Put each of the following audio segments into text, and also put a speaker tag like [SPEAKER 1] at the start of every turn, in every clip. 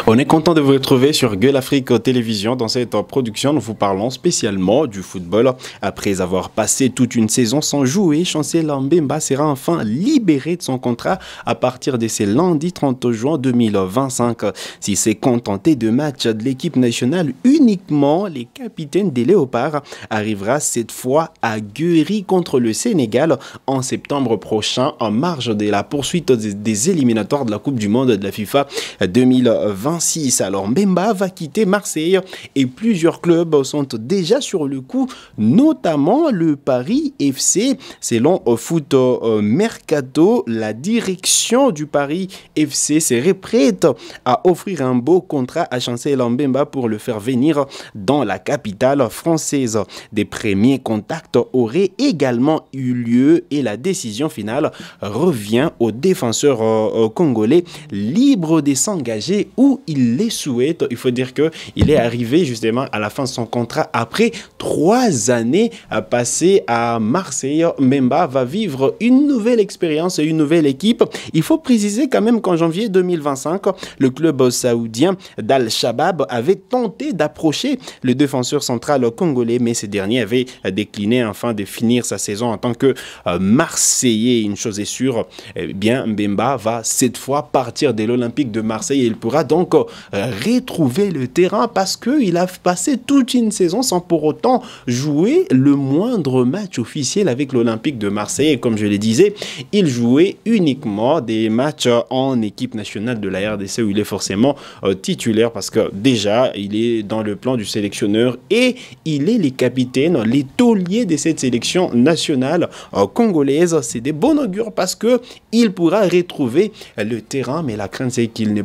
[SPEAKER 1] On est content de vous retrouver sur Gueule Afrique Télévision. Dans cette production, nous vous parlons spécialement du football. Après avoir passé toute une saison sans jouer, Chancel Mbemba sera enfin libéré de son contrat à partir de ce lundi 30 juin 2025. S'il s'est contenté de matchs de l'équipe nationale uniquement, les capitaines des Léopards arrivera cette fois à Guéry contre le Sénégal en septembre prochain, en marge de la poursuite des éliminatoires de la Coupe du Monde de la FIFA 2026. Alors Mbemba va quitter Marseille et plusieurs clubs sont déjà sur le coup, notamment le Paris FC. Selon Foot Mercato, la direction du Paris FC serait prête à offrir un beau contrat à Chancel Mbemba pour le faire venir dans la capitale française. Des premiers contacts auraient également eu lieu et la décision finale revient au défenseur congolais libre de s'engager où il les souhaite. Il faut dire qu'il est arrivé justement à la fin de son contrat après 3 années passées à Marseille. Mbemba va vivre une nouvelle expérience et une nouvelle équipe. Il faut préciser quand même qu'en janvier 2025, le club saoudien d'Al-Shabaab avait tenté d'approcher le défenseur central congolais, mais ce dernier avait décliné afin de finir sa saison en tant que Marseillais. Une chose est sûre, eh bien Mbemba va cette fois partir de l'Olympique de Marseille et il pourra donc retrouver le terrain parce qu'il a passé toute une saison sans pour autant jouer le moindre match officiel avec l'Olympique de Marseille. Et comme je le disais, il jouait uniquement des matchs en équipe nationale de la RDC où il est forcément titulaire parce que déjà il est dans le plan du sélectionneur et il est les capitaines, les tauliers de cette sélection nationale congolaise. C'est des bons augures parce que il pourra retrouver le terrain, mais la crainte c'est qu'il ne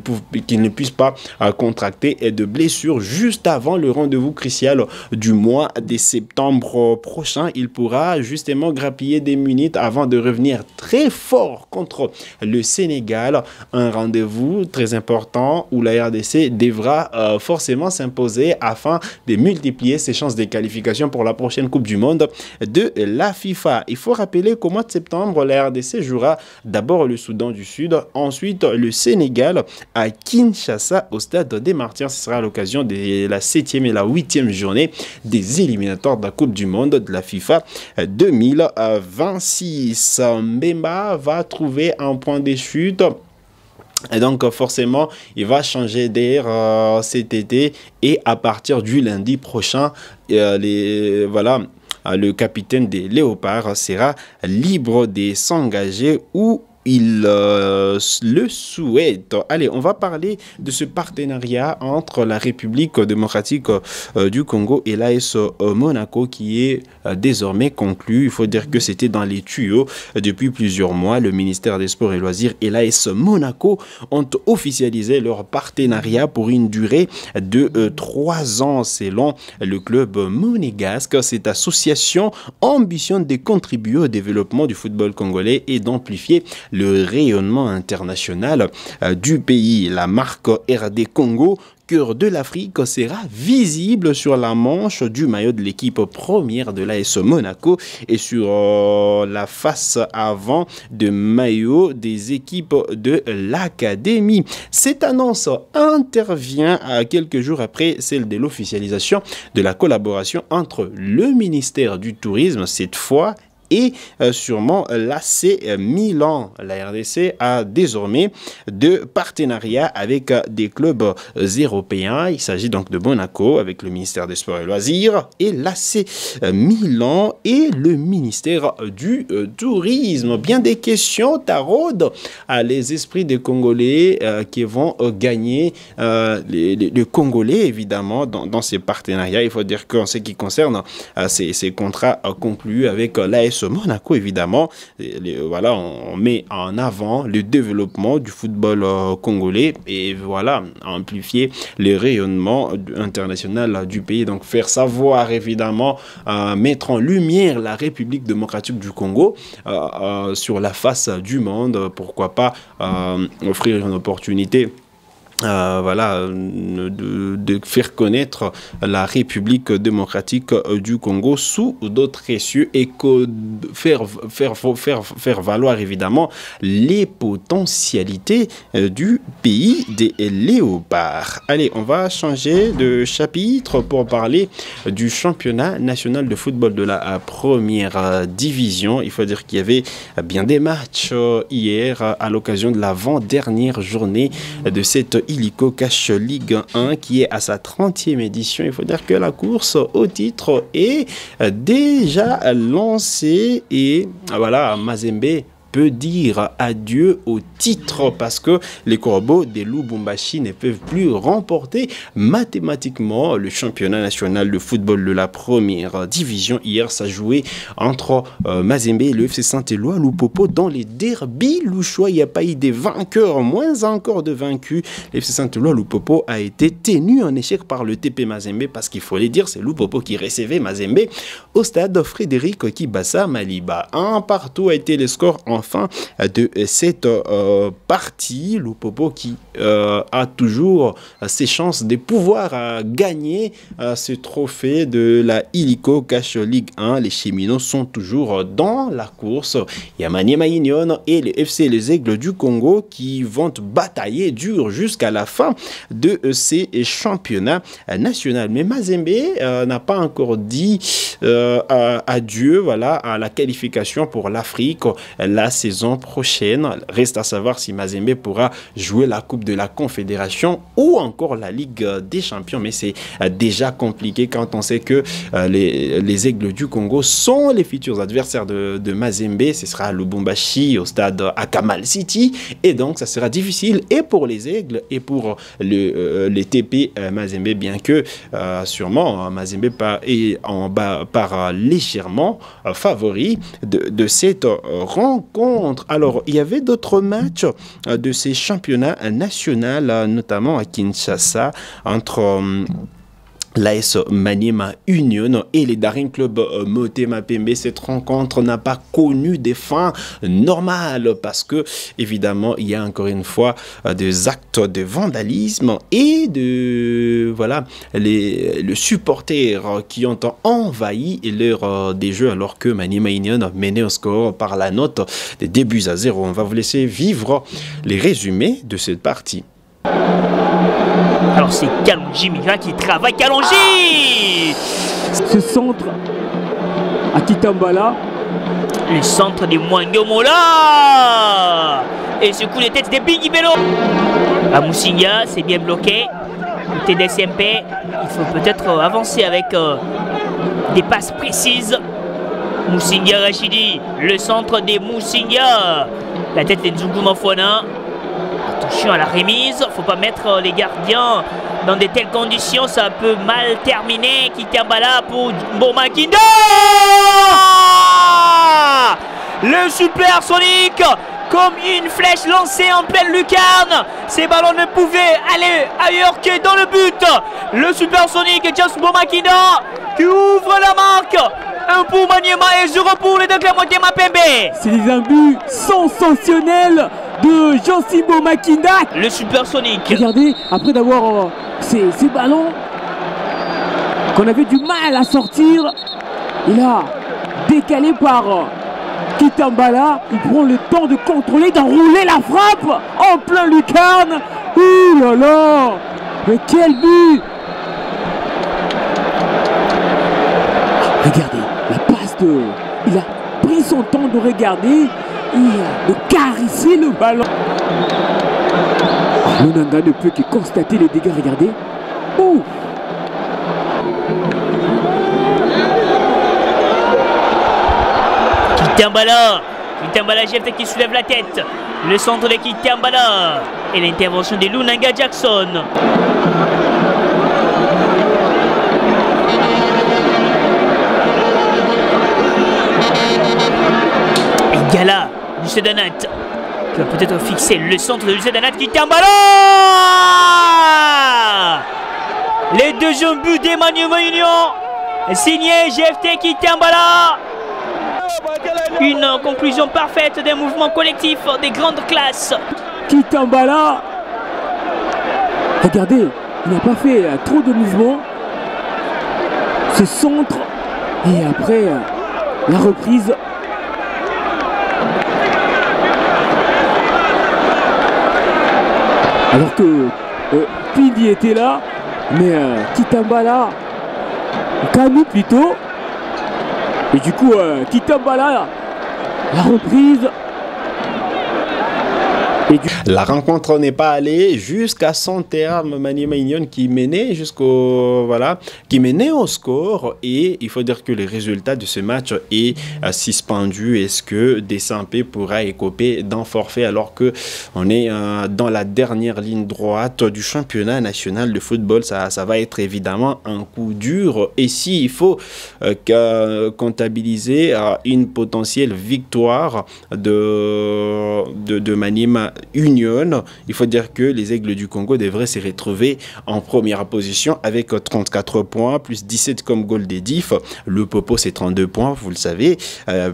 [SPEAKER 1] puisse pas contracter de blessures juste avant le rendez-vous crucial du mois de septembre prochain. Il pourra justement grappiller des minutes avant de revenir très fort contre le Sénégal. Un rendez-vous très important où la RDC devra forcément s'imposer afin de multiplier ses chances de qualification pour la prochaine Coupe du Monde de la FIFA. Il faut rappeler qu'au mois de septembre, la RDC jouera d'abord le Soudan du Sud, ensuite le Sénégal à Kinshasa au stade des Martyrs. Ce sera à l'occasion de la 7e et la 8e journée des éliminatoires de la Coupe du Monde de la FIFA 2026. Mbemba va trouver un point de chute. Et donc forcément, il va changer d'air cet été et à partir du lundi prochain, le capitaine des Léopards sera libre de s'engager où il le souhaite. Allez, on va parler de ce partenariat entre la République démocratique du Congo et l'AS Monaco qui est désormais conclu. Il faut dire que c'était dans les tuyaux depuis plusieurs mois. Le ministère des Sports et Loisirs et l'AS Monaco ont officialisé leur partenariat pour une durée de 3 ans selon le club monégasque. Cette association ambitionne de contribuer au développement du football congolais et d'amplifier le rayonnement international du pays. La marque RD Congo, cœur de l'Afrique, sera visible sur la manche du maillot de l'équipe première de l'AS Monaco et sur la face avant de maillot des équipes de l'académie. Cette annonce intervient quelques jours après celle de l'officialisation de la collaboration entre le ministère du Tourisme, cette fois, et sûrement l'AC Milan. La RDC a désormais de partenariats avec des clubs européens. Il s'agit donc de Monaco avec le ministère des Sports et Loisirs et l'AC Milan et le ministère du Tourisme. Bien des questions taraudent les esprits des Congolais qui vont gagner les Congolais évidemment dans ces partenariats. Il faut dire qu'en ce qui concerne ces contrats conclus avec l'AS Monaco, évidemment, voilà, on met en avant le développement du football congolais et voilà, amplifier le rayonnement international du pays. Donc, faire savoir, évidemment, mettre en lumière la République démocratique du Congo sur la face du monde. Pourquoi pas offrir une opportunité de faire connaître la République démocratique du Congo sous d'autres essieux et faire valoir évidemment les potentialités du pays des léopards. Allez, on va changer de chapitre pour parler du championnat national de football de la première division. Il faut dire qu'il y avait bien des matchs hier à l'occasion de l'avant-dernière journée de cette Illico Cash Ligue 1 qui est à sa 30e édition. Il faut dire que la course au titre est déjà lancée et voilà, Mazembe peut dire adieu au titre parce que les Corbeaux des Lubumbashi ne peuvent plus remporter mathématiquement le championnat national de football de la première division. Hier, ça jouait entre Mazembe et le FC Saint-Éloi Lupopo dans les derbies louchois. Il n'y a pas eu des vainqueurs, moins encore de vaincus. Le FC Saint-Éloi Lupopo a été tenu en échec par le TP Mazembe parce qu'il faut le dire, c'est Lupopo qui recevait Mazembe au stade Frédéric Kibasa Maliba. 1-1 a été le score en fin de cette partie. Lupopo qui a toujours ses chances de pouvoir gagner ce trophée de la Illico Cash Ligue 1. Les Cheminots sont toujours dans la course. Il y a Maniema Union et le FC Les Aigles du Congo qui vont batailler dur jusqu'à la fin de ces championnats nationaux. Mais Mazembe n'a pas encore dit adieu voilà, à la qualification pour l'Afrique la saison prochaine. Reste à savoir si Mazembe pourra jouer la Coupe de la Confédération ou encore la Ligue des Champions. Mais c'est déjà compliqué quand on sait que les Aigles du Congo sont les futurs adversaires de Mazembe. Ce sera à Lubumbashi, au stade Akamal City. Et donc, ça sera difficile et pour les Aigles et pour les TP Mazembe, bien que sûrement Mazembe part légèrement favori de cette rencontre. Alors, il y avait d'autres matchs de ces championnats nationaux, notamment à Kinshasa, entre l'AS Maniema Union et les Daring Club Motema Pembe. Cette rencontre n'a pas connu des fins normales parce que, évidemment, il y a encore une fois des actes de vandalisme et de, voilà, le supporter qui ont envahi l'heure des jeux alors que Maniema Union menait au score par la note des 2-0. On va vous laisser vivre les résumés de cette partie.
[SPEAKER 2] Alors c'est Kalonji Mira qui travaille. Kalonji!
[SPEAKER 3] Ce centre à Kitambala.
[SPEAKER 2] Le centre de Mwangomola. Et ce coup de tête de Biggie Bello. À Musinga, c'est bien bloqué. Côté des SMP, il faut peut-être avancer avec des passes précises. Musinga Rachidi, le centre des Musinga. La tête de Nzungu Mafwana. Attention à la remise, faut pas mettre les gardiens dans de telles conditions, ça peut mal terminer. Kitambala pour Bomakinda. Le super sonique comme une flèche lancée en pleine lucarne. Ces ballons ne pouvaient aller ailleurs que dans le but. Le super sonique Just Bomakinda qui ouvre la marque. Un pour Maniema et 0 pour les deux clubs Motema Pembe.
[SPEAKER 3] C'est un but sensationnel de Jean-Simon Makinda.
[SPEAKER 2] Le supersonique.
[SPEAKER 3] Regardez, après d'avoir ces ballons qu'on avait du mal à sortir, il a décalé par Kitambala. Il prend le temps de contrôler, d'enrouler la frappe en plein lucarne. Ouh là là, mais quel but! Regardez, la passe de... Il a pris son temps de regarder et de caresser le ballon. Lunanga ne peut que constater les dégâts, regardez. Ouh.
[SPEAKER 2] Kitambala GFT qui soulève la tête. Le centre de Kitambala et l'intervention de Lunanga Jackson. Gala du Sedanat qui va peut-être fixer le centre de Sedanat. Kitambala. Les deuxièmes buts d'Emmanuel Union signé GFT Kitambala. Une conclusion parfaite des mouvements collectifs des grandes classes.
[SPEAKER 3] Kitambala Regardez, il n'a pas fait trop de mouvements. Ce centre et après la reprise. Alors que Pindi était là, mais Kitambala, Kami plutôt. Et du coup, Kitambala, la reprise.
[SPEAKER 1] La rencontre n'est pas allée jusqu'à son terme. Maniema Union qui menait qui menait au score, et il faut dire que le résultat de ce match est suspendu. Est-ce que Desampé pourra écoper d'un forfait alors que on est dans la dernière ligne droite du championnat national de football? Ça va être évidemment un coup dur. Et s'il faut comptabiliser une potentielle victoire de Maniema Union, il faut dire que les Aigles du Congo devraient se retrouver en première position avec 34 points, plus 17 comme goal des diff. Le Popo, c'est 32 points, vous le savez,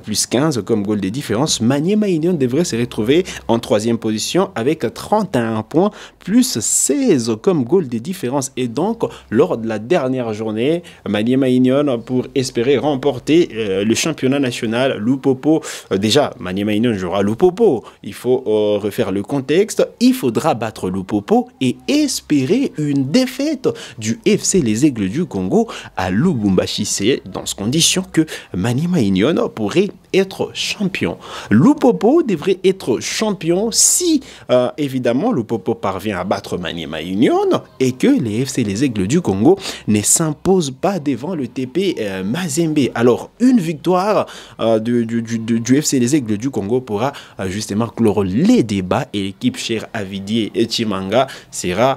[SPEAKER 1] plus 15 comme goal des différences. Maniema Union devrait se retrouver en troisième position avec 31 points, plus 16 comme goal des différences. Et donc, lors de la dernière journée, Maniema Union, pour espérer remporter le championnat national, Lupopo, déjà, Maniema Union jouera Lupopo. Il faut refaire le contexte. Il faudra battre Lupopo et espérer une défaite du FC Les Aigles du Congo à Lubumbashi. C'est dans ces conditions que Maniema Union pourrait être champion. Lupopo devrait être champion si, évidemment, Lupopo parvient à battre Maniema Union et que les FC Les Aigles du Congo ne s'imposent pas devant le TP Mazembe. Alors, une victoire du FC Les Aigles du Congo pourra justement clore les débats et l'équipe chère Avidier et Chimanga sera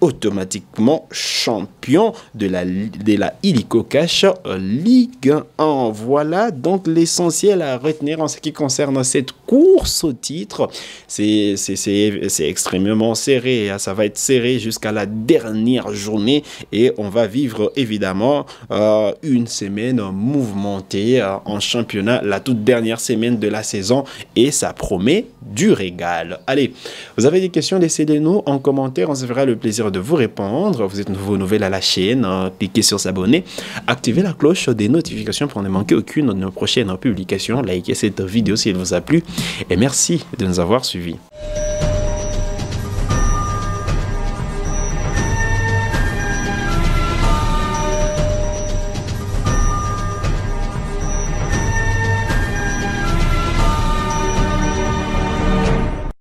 [SPEAKER 1] automatiquement champion de la Illico Cash Ligue 1. Voilà donc l'essentiel à retenir en ce qui concerne cette course au titre. C'est extrêmement serré, ça va être serré jusqu'à la dernière journée et on va vivre évidemment une semaine mouvementée en championnat, la toute dernière semaine de la saison, et ça promet du régal. Allez, vous avez des questions, laissez-les nous en commentaire, on se fera le plaisir de vous répondre. Vous êtes nouveau, nouvelle à la chaîne, cliquez sur s'abonner, activez la cloche des notifications pour ne manquer aucune de nos prochaines publications, likez cette vidéo si elle vous a plu et merci de nous avoir suivis.